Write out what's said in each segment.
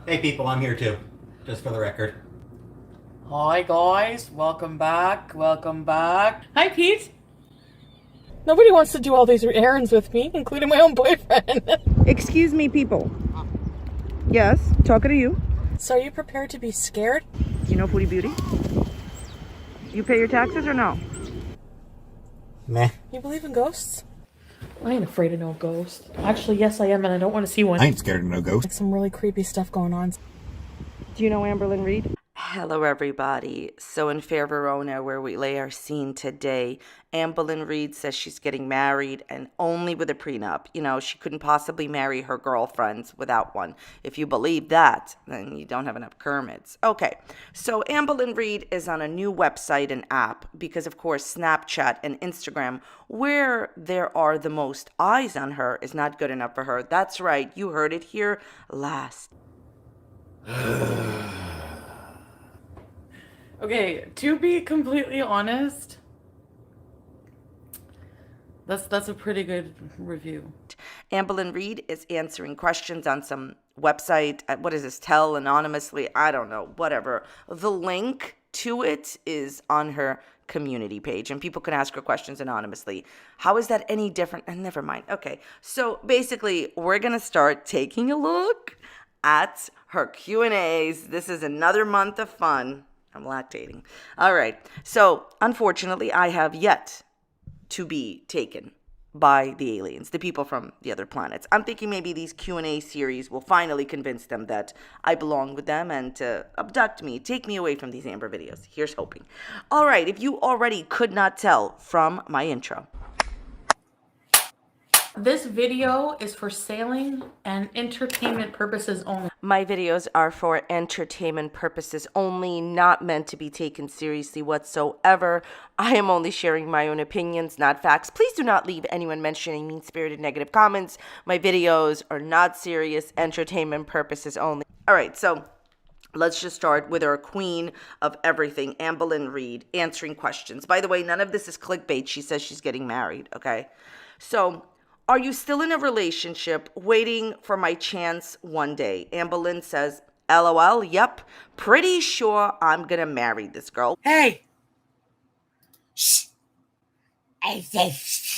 Hey people, I'm here too, just for the record. Hi guys, welcome back, welcome back. Hi Pete. Nobody wants to do all these errands with me, including my own boyfriend. Excuse me, people. Yes, talking to you. So are you prepared to be scared? You know Foodie Beauty? You pay your taxes or no? Meh. You believe in ghosts? I ain't afraid of no ghost. Actually, yes I am, and I don't want to see one. I ain't scared of no ghost. Like some really creepy stuff going on. Do you know Amberlynn Reid? Hello, everybody. So in Fair Verona, where we lay our scene today, Amberlynn Reid says she's getting married and only with a prenup. You know, she couldn't possibly marry her girlfriends without one. If you believe that, then you don't have enough Kermits. Okay, so Amberlynn Reid is on a new website and app because, of course, Snapchat and Instagram, where there are the most eyes on her, is not good enough for her. That's right, you heard it here last. Okay, to be completely honest, that's a pretty good review. Amberlynn Reid is answering questions on some website. What is this? Tell anonymously? I don't know. Whatever. The link to it is on her community page, and people can ask her questions anonymously. How is that any different? And never mind. Okay. So basically, we're gonna start taking a look at her Q&As. This is another month of fun. I'm lactating. All right. So unfortunately, I have yet to be taken by the aliens, the people from the other planets. I'm thinking maybe these Q&A series will finally convince them that I belong with them and to abduct me, take me away from these Amber videos. Here's hoping. All right, if you already could not tell from my intro. This video is for sailing and entertainment purposes only. My videos are for entertainment purposes only, not meant to be taken seriously whatsoever. I am only sharing my own opinions, not facts. Please do not leave anyone mentioning mean-spirited negative comments. My videos are not serious, entertainment purposes only. All right, so let's just start with our queen of everything, Amberlynn Reid, answering questions. By the way, none of this is clickbait. She says she's getting married, okay? So, are you still in a relationship waiting for my chance one day? Amberlynn says, LOL, yep. Pretty sure I'm gonna marry this girl. Hey! Shh! I said shh.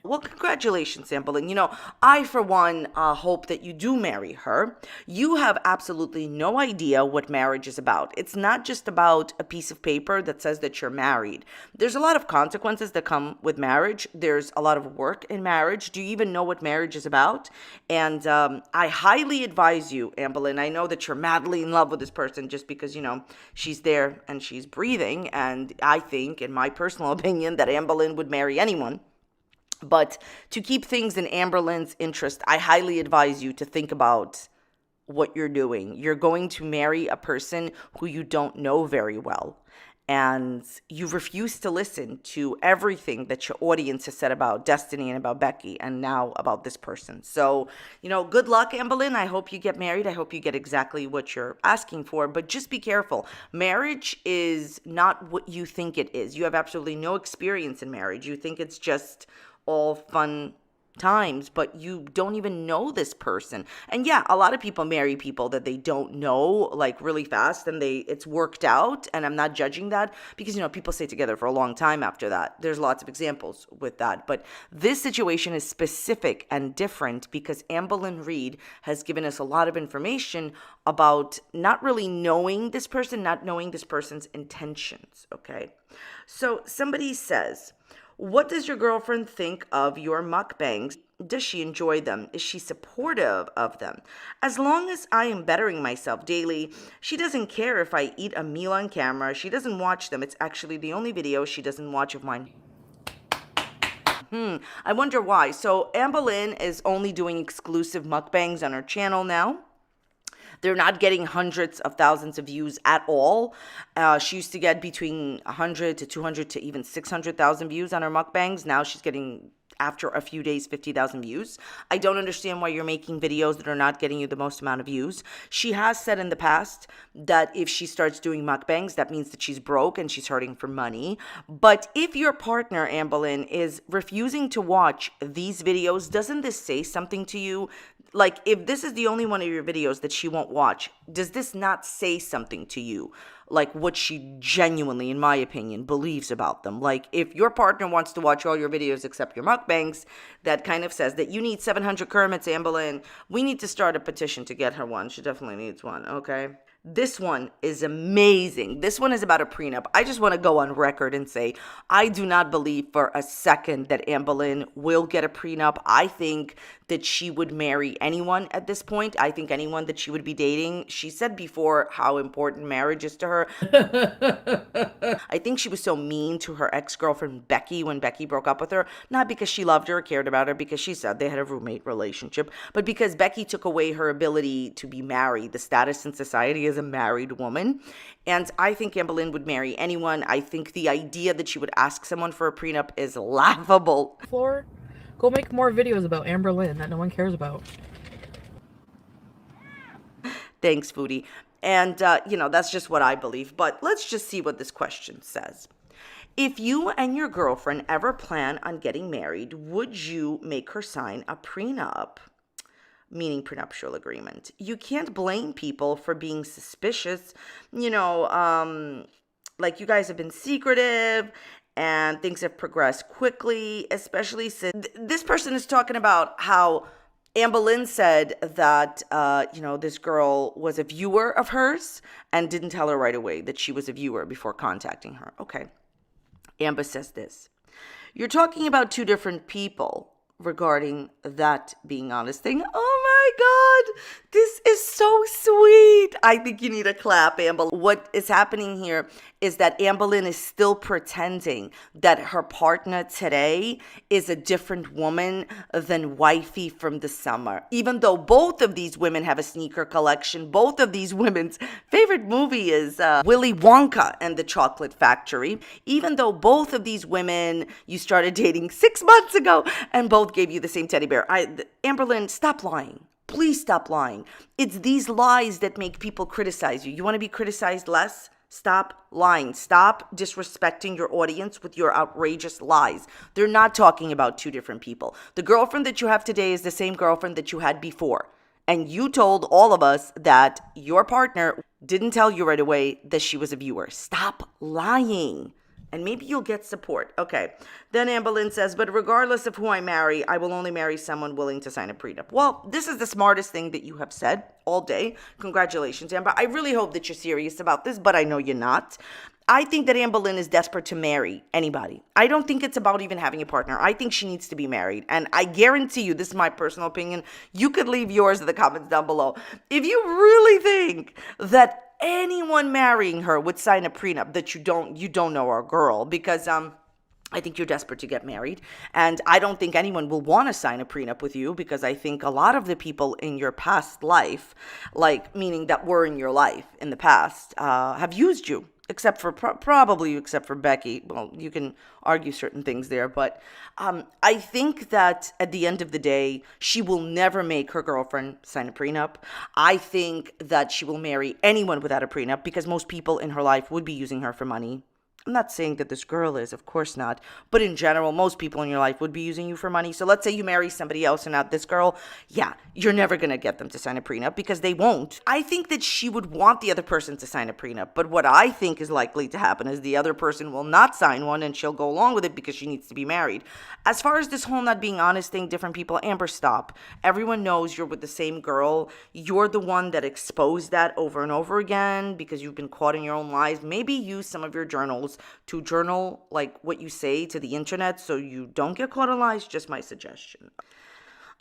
Well, congratulations, Amberlynn. You know, I, for one, hope that you do marry her. You have absolutely no idea what marriage is about. It's not just about a piece of paper that says that you're married. There's a lot of consequences that come with marriage. There's a lot of work in marriage. Do you even know what marriage is about? And I highly advise you, Amberlynn. I know that you're madly in love with this person just because, you know, she's there and she's breathing. And I think, in my personal opinion, that Amberlynn would marry anyone. But to keep things in Amberlynn's interest, I highly advise you to think about what you're doing. You're going to marry a person who you don't know very well. And you refuse to listen to everything that your audience has said about Destiny and about Becky and now about this person. So, you know, good luck, Amberlynn. I hope you get married. I hope you get exactly what you're asking for. But just be careful. Marriage is not what you think it is. You have absolutely no experience in marriage. You think it's just all fun times, but you don't even know this person. And yeah, a lot of people marry people that they don't know like really fast and it's worked out, and I'm not judging that because, you know, people stay together for a long time after that. There's lots of examples with that, but this situation is specific and different because Amberlynn Reid has given us a lot of information about not really knowing this person, not knowing this person's intentions, okay? So somebody says, what does your girlfriend think of your mukbangs? Does she enjoy them? Is she supportive of them? As long as I am bettering myself daily, she doesn't care if I eat a meal on camera. She doesn't watch them. It's actually the only video she doesn't watch of mine. I wonder why. So Amberlynn is only doing exclusive mukbangs on her channel now. They're not getting hundreds of thousands of views at all. She used to get between 100 to 200 to even 600,000 views on her mukbangs. Now she's getting after a few days 50,000 views. I don't understand why you're making videos that are not getting you the most amount of views. She has said in the past that if she starts doing mukbangs, that means that she's broke and she's hurting for money. But if your partner, Amberlynn, is refusing to watch these videos, doesn't this say something to you? Like, if this is the only one of your videos that she won't watch, does this not say something to you? Like, what she genuinely, in my opinion, believes about them. Like, if your partner wants to watch all your videos except your mukbangs, that kind of says that you need 700 Kermits, Amberlynn. We need to start a petition to get her one. She definitely needs one, okay? This one is amazing. This one is about a prenup. I just want to go on record and say, I do not believe for a second that Amberlynn will get a prenup. I think that she would marry anyone at this point. I think anyone that she would be dating. She said before how important marriage is to her. I think she was so mean to her ex-girlfriend Becky when Becky broke up with her, not because she loved her or cared about her, because she said they had a roommate relationship, but because Becky took away her ability to be married, the status in society as a married woman. And I think Amberlynn would marry anyone. I think the idea that she would ask someone for a prenup is laughable. Floor, go make more videos about Amberlynn that no one cares about. Thanks, Foodie. And, that's just what I believe. But let's just see what this question says. If you and your girlfriend ever plan on getting married, would you make her sign a prenup? Meaning prenuptial agreement. You can't blame people for being suspicious. Like, you guys have been secretive and things have progressed quickly, especially since this person is talking about how Amberlynn said that, this girl was a viewer of hers and didn't tell her right away that she was a viewer before contacting her. Okay. Amber says this. You're talking about two different people regarding that being honest thing. Oh my God, this is so sweet. I think you need a clap, Amber. What is happening here is that Amberlynn is still pretending that her partner today is a different woman than wifey from the summer. Even though both of these women have a sneaker collection, both of these women's favorite movie is Willy Wonka and the Chocolate Factory. Even though both of these women you started dating 6 months ago and both gave you the same teddy bear. Amberlynn, stop lying. Please stop lying. It's these lies that make people criticize you. You want to be criticized less? Stop lying. Stop disrespecting your audience with your outrageous lies. They're not talking about two different people. The girlfriend that you have today is the same girlfriend that you had before. And you told all of us that your partner didn't tell you right away that she was a viewer. Stop lying. And maybe you'll get support. Okay. Then Amberlynn says, but regardless of who I marry, I will only marry someone willing to sign a prenup. Well, this is the smartest thing that you have said all day. Congratulations, Amber. I really hope that you're serious about this, but I know you're not. I think that Amberlynn is desperate to marry anybody. I don't think it's about even having a partner. I think she needs to be married. And I guarantee you, this is my personal opinion, you could leave yours in the comments down below. If you really think that anyone marrying her would sign a prenup that you don't know our girl, because I think you're desperate to get married, and I don't think anyone will want to sign a prenup with you, because I think a lot of the people in your past life, like meaning that were in your life in the past, have used you. Except for probably Becky. Well, you can argue certain things there, but I think that at the end of the day, she will never make her girlfriend sign a prenup. I think that she will marry anyone without a prenup, because most people in her life would be using her for money. I'm not saying that this girl is, of course not. But in general, most people in your life would be using you for money. So let's say you marry somebody else and not this girl. Yeah, you're never going to get them to sign a prenup, because they won't. I think that she would want the other person to sign a prenup. But what I think is likely to happen is the other person will not sign one, and she'll go along with it because she needs to be married. As far as this whole not being honest thing, different people, Amber, stop. Everyone knows you're with the same girl. You're the one that exposed that over and over again because you've been caught in your own lies. Maybe use some of your journals to journal like what you say to the internet so you don't get caught in lies. Just my suggestion.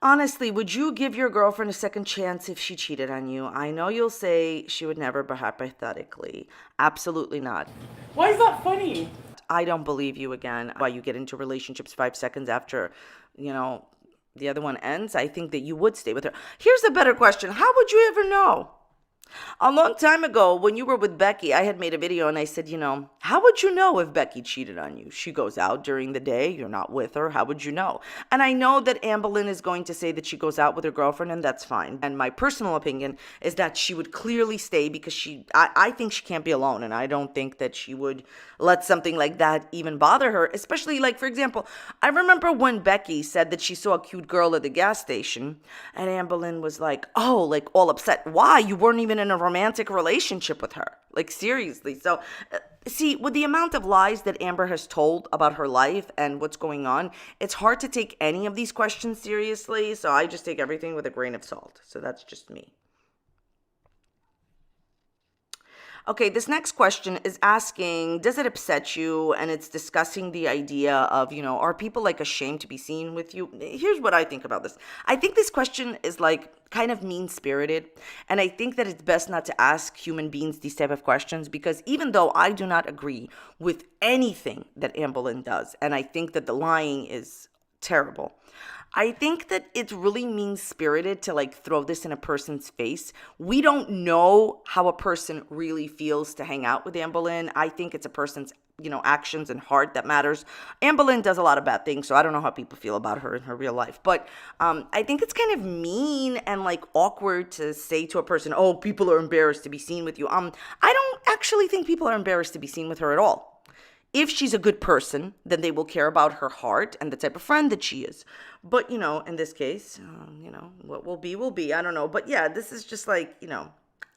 Honestly, would you give your girlfriend a second chance if she cheated on you? I know you'll say she would never, but hypothetically. Absolutely not. Why is that funny? I don't believe you again. Why you get into relationships 5 seconds after, the other one ends? I think that you would stay with her. Here's a better question. How would you ever know? A long time ago, when you were with Becky, I had made a video and I said, how would you know if Becky cheated on you? She goes out during the day, you're not with her, how would you know? And I know that Amberlynn is going to say that she goes out with her girlfriend, and that's fine. And my personal opinion is that she would clearly stay because I think she can't be alone, and I don't think that she would let something like that even bother her, especially, like, for example, I remember when Becky said that she saw a cute girl at the gas station, and Amberlynn was like, oh, like all upset. Why? You weren't even in a romantic relationship with her. Like, seriously. So, see, with the amount of lies that Amber has told about her life and what's going on, it's hard to take any of these questions seriously. So I just take everything with a grain of salt. So that's just me. Okay, this next question is asking, does it upset you? And it's discussing the idea of, are people like ashamed to be seen with you? Here's what I think about this. I think this question is like kind of mean-spirited. And I think that it's best not to ask human beings these type of questions, because even though I do not agree with anything that Amberlynn does, and I think that the lying is terrible, I think that it's really mean-spirited to like throw this in a person's face. We don't know how a person really feels to hang out with Amberlynn. I think it's a person's, actions and heart that matters. Amberlynn does a lot of bad things, so I don't know how people feel about her in her real life. But I think it's kind of mean and like awkward to say to a person, oh, people are embarrassed to be seen with you. I don't actually think people are embarrassed to be seen with her at all. If she's a good person, then they will care about her heart and the type of friend that she is. But, in this case, what will be, will be. I don't know. But yeah, this is just like,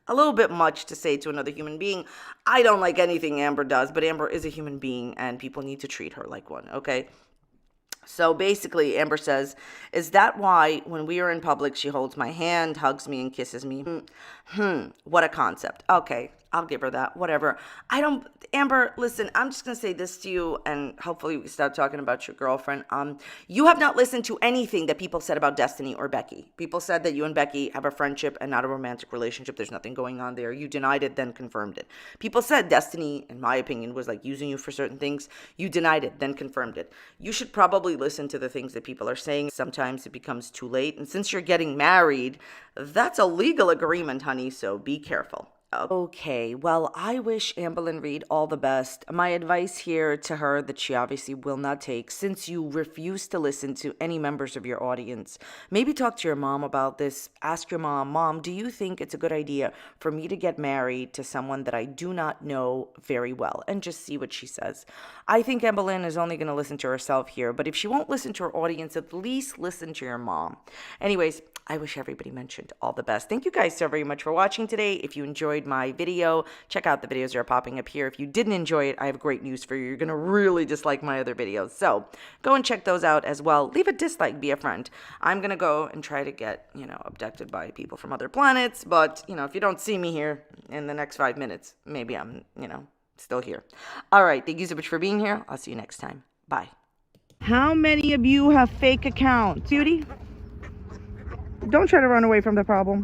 a little bit much to say to another human being. I don't like anything Amber does, but Amber is a human being and people need to treat her like one, okay? So basically, Amber says, is that why when we are in public, she holds my hand, hugs me, and kisses me? What a concept. Okay, I'll give her that, whatever. Amber, listen, I'm just going to say this to you, and hopefully we can start talking about your girlfriend. You have not listened to anything that people said about Destiny or Becky. People said that you and Becky have a friendship and not a romantic relationship. There's nothing going on there. You denied it, then confirmed it. People said Destiny, in my opinion, was like using you for certain things. You denied it, then confirmed it. You should probably listen to the things that people are saying. Sometimes it becomes too late. And since you're getting married, that's a legal agreement, honey, so be careful. Okay, well, I wish Amberlynn Reid all the best. My advice here to her that she obviously will not take, since you refuse to listen to any members of your audience, maybe talk to your mom about this. Ask your mom, do you think it's a good idea for me to get married to someone that I do not know very well? And just see what she says. I think Amberlynn is only going to listen to herself here, but if she won't listen to her audience, at least listen to your mom. Anyways, I wish everybody mentioned all the best. Thank you guys so very much for watching today. If you enjoyed my video, check out the videos that are popping up here. If you didn't enjoy it, I have great news for you. You're going to really dislike my other videos. So go and check those out as well. Leave a dislike, be a friend. I'm going to go and try to get, abducted by people from other planets. But, if you don't see me here in the next 5 minutes, maybe I'm, still here. All right. Thank you so much for being here. I'll see you next time. Bye. How many of you have fake accounts? Cutie? Don't try to run away from the problem.